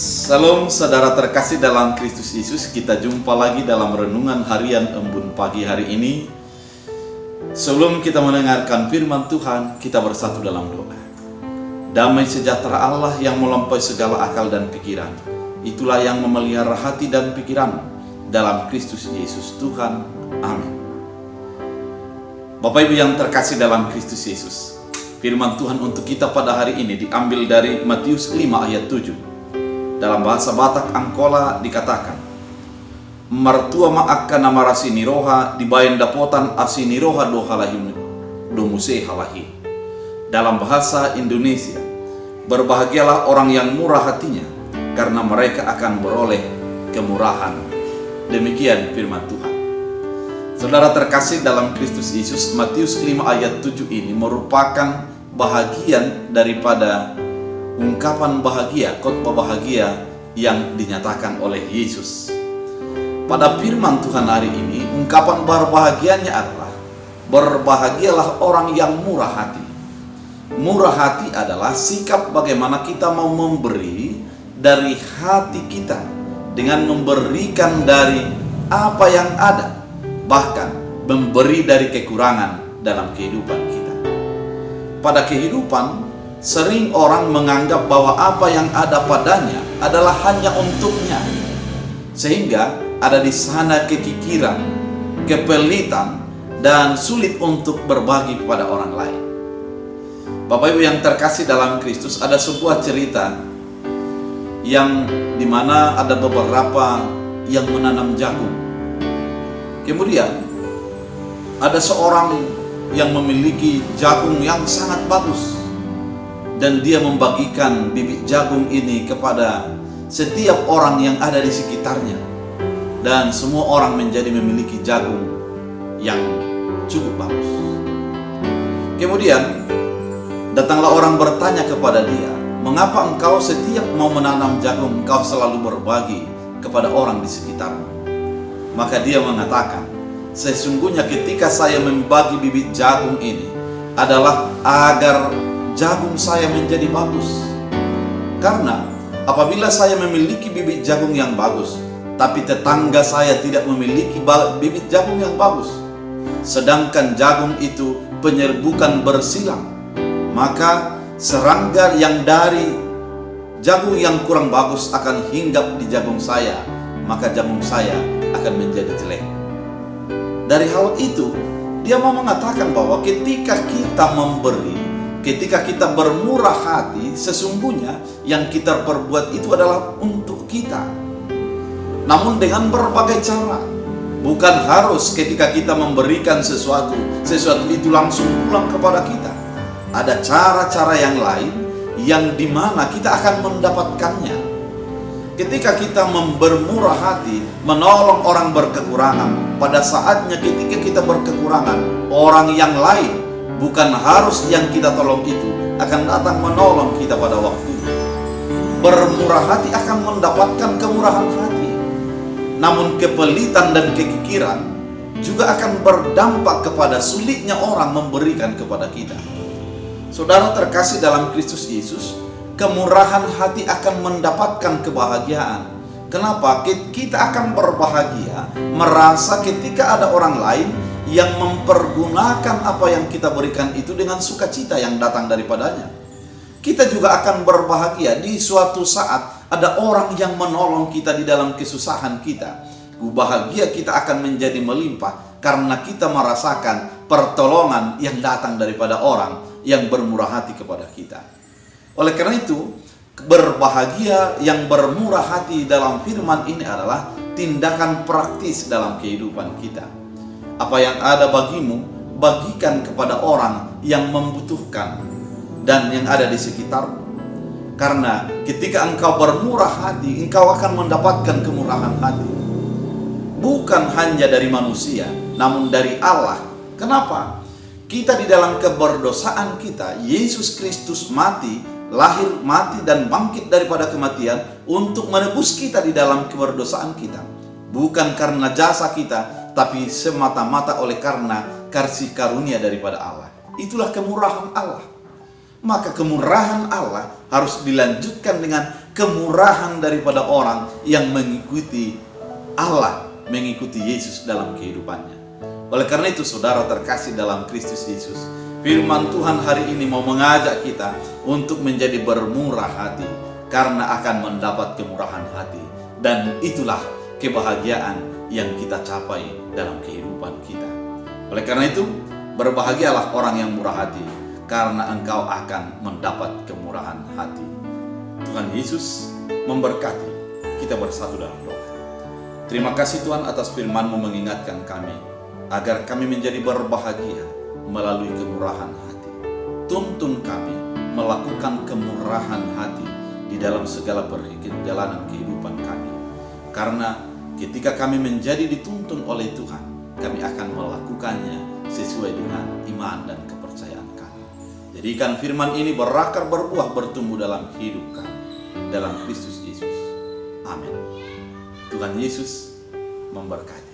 Salam saudara terkasih dalam Kristus Yesus. Kita jumpa lagi dalam renungan harian Embun pagi hari ini. Sebelum kita mendengarkan firman Tuhan, kita bersatu dalam doa. Damai sejahtera Allah yang melampaui segala akal dan pikiran, itulah yang memelihara hati dan pikiran dalam Kristus Yesus Tuhan. Amin. Bapak Ibu yang terkasih dalam Kristus Yesus, firman Tuhan untuk kita pada hari ini diambil dari Matius 5 ayat 7. Dalam bahasa Batak Angkola dikatakan, mertua ma'akka nama rasini roha dibayan dapotan asini roha dohalahi domuse halahi. Dalam bahasa Indonesia, berbahagialah orang yang murah hatinya, karena mereka akan beroleh kemurahan. Demikian firman Tuhan. Saudara terkasih dalam Kristus Yesus, Matius 5 ayat 7 ini merupakan bahagian daripada ungkapan bahagia, khotbah bahagia yang dinyatakan oleh Yesus. Pada firman Tuhan hari ini, ungkapan berbahagianya adalah, berbahagialah orang yang murah hati. Murah hati adalah sikap bagaimana kita mau memberi dari hati kita, dengan memberikan dari apa yang ada, bahkan memberi dari kekurangan dalam kehidupan kita. Pada kehidupan, sering orang menganggap bahwa apa yang ada padanya adalah hanya untuknya, sehingga ada di sana kekikiran, kepelitan, dan sulit untuk berbagi kepada orang lain. Bapak Ibu yang terkasih dalam Kristus, ada sebuah cerita yang dimana ada beberapa yang menanam jagung. Kemudian ada seorang yang memiliki jagung yang sangat bagus, dan dia membagikan bibit jagung ini kepada setiap orang yang ada di sekitarnya. Dan semua orang menjadi memiliki jagung yang cukup bagus. Kemudian datanglah orang bertanya kepada dia, mengapa engkau setiap mau menanam jagung, engkau selalu berbagi kepada orang di sekitarmu? Maka dia mengatakan, sesungguhnya ketika saya membagi bibit jagung ini adalah agar jagung saya menjadi bagus. Karena apabila saya memiliki bibit jagung yang bagus, tapi tetangga saya tidak memiliki bibit jagung yang bagus, sedangkan jagung itu penyerbukan bersilang, maka serangga yang dari jagung yang kurang bagus akan hinggap di jagung saya, maka jagung saya akan menjadi jelek. Dari hal itu, dia mau mengatakan bahwa ketika kita memberi, ketika kita bermurah hati, sesungguhnya yang kita perbuat itu adalah untuk kita. Namun dengan berbagai cara. Bukan harus ketika kita memberikan sesuatu itu langsung pulang kepada kita. Ada cara-cara yang lain yang dimana kita akan mendapatkannya. Ketika kita bermurah hati, menolong orang berkekurangan, pada saatnya ketika kita berkekurangan, orang yang lain, bukan harus yang kita tolong itu akan datang menolong kita pada waktunya. Bermurah hati akan mendapatkan kemurahan hati. Namun kepelitan dan kekikiran juga akan berdampak kepada sulitnya orang memberikan kepada kita. Saudara terkasih dalam Kristus Yesus, kemurahan hati akan mendapatkan kebahagiaan. Kenapa? Kita akan berbahagia merasa ketika ada orang lain yang mempergunakan apa yang kita berikan itu dengan sukacita yang datang daripadanya. Kita juga akan berbahagia di suatu saat ada orang yang menolong kita di dalam kesusahan kita. Bahagia kita akan menjadi melimpah karena kita merasakan pertolongan yang datang daripada orang yang bermurah hati kepada kita. Oleh karena itu, berbahagia yang bermurah hati dalam firman ini adalah tindakan praktis dalam kehidupan kita. Apa yang ada bagimu, bagikan kepada orang yang membutuhkan dan yang ada di sekitarmu. Karena ketika engkau bermurah hati, engkau akan mendapatkan kemurahan hati. Bukan hanya dari manusia, namun dari Allah. Kenapa? Kita di dalam keberdosaan kita, Yesus Kristus mati, lahir, mati, dan bangkit daripada kematian untuk menebus kita di dalam keberdosaan kita. Bukan karena jasa kita, tapi semata-mata oleh karena kasih karunia daripada Allah. Itulah kemurahan Allah. Maka kemurahan Allah harus dilanjutkan dengan kemurahan daripada orang yang mengikuti Allah, mengikuti Yesus dalam kehidupannya. Oleh karena itu, saudara terkasih dalam Kristus Yesus, firman Tuhan hari ini mau mengajak kita untuk menjadi bermurah hati, karena akan mendapat kemurahan hati. Dan itulah kebahagiaan yang kita capai dalam kehidupan kita. Oleh karena itu, berbahagialah orang yang murah hati, karena engkau akan mendapat kemurahan hati. Tuhan Yesus memberkati. Kita bersatu dalam doa. Terima kasih Tuhan atas firman-Mu mengingatkan kami agar kami menjadi berbahagia melalui kemurahan hati. Tuntun kami melakukan kemurahan hati di dalam segala perjalanan kehidupan kami. Karena ketika kami menjadi dituntun oleh Tuhan, kami akan melakukannya sesuai dengan iman dan kepercayaan kami. Jadikan firman ini berakar, berbuah, bertumbuh dalam hidup kami, dalam Kristus Yesus. Amin. Tuhan Yesus memberkati.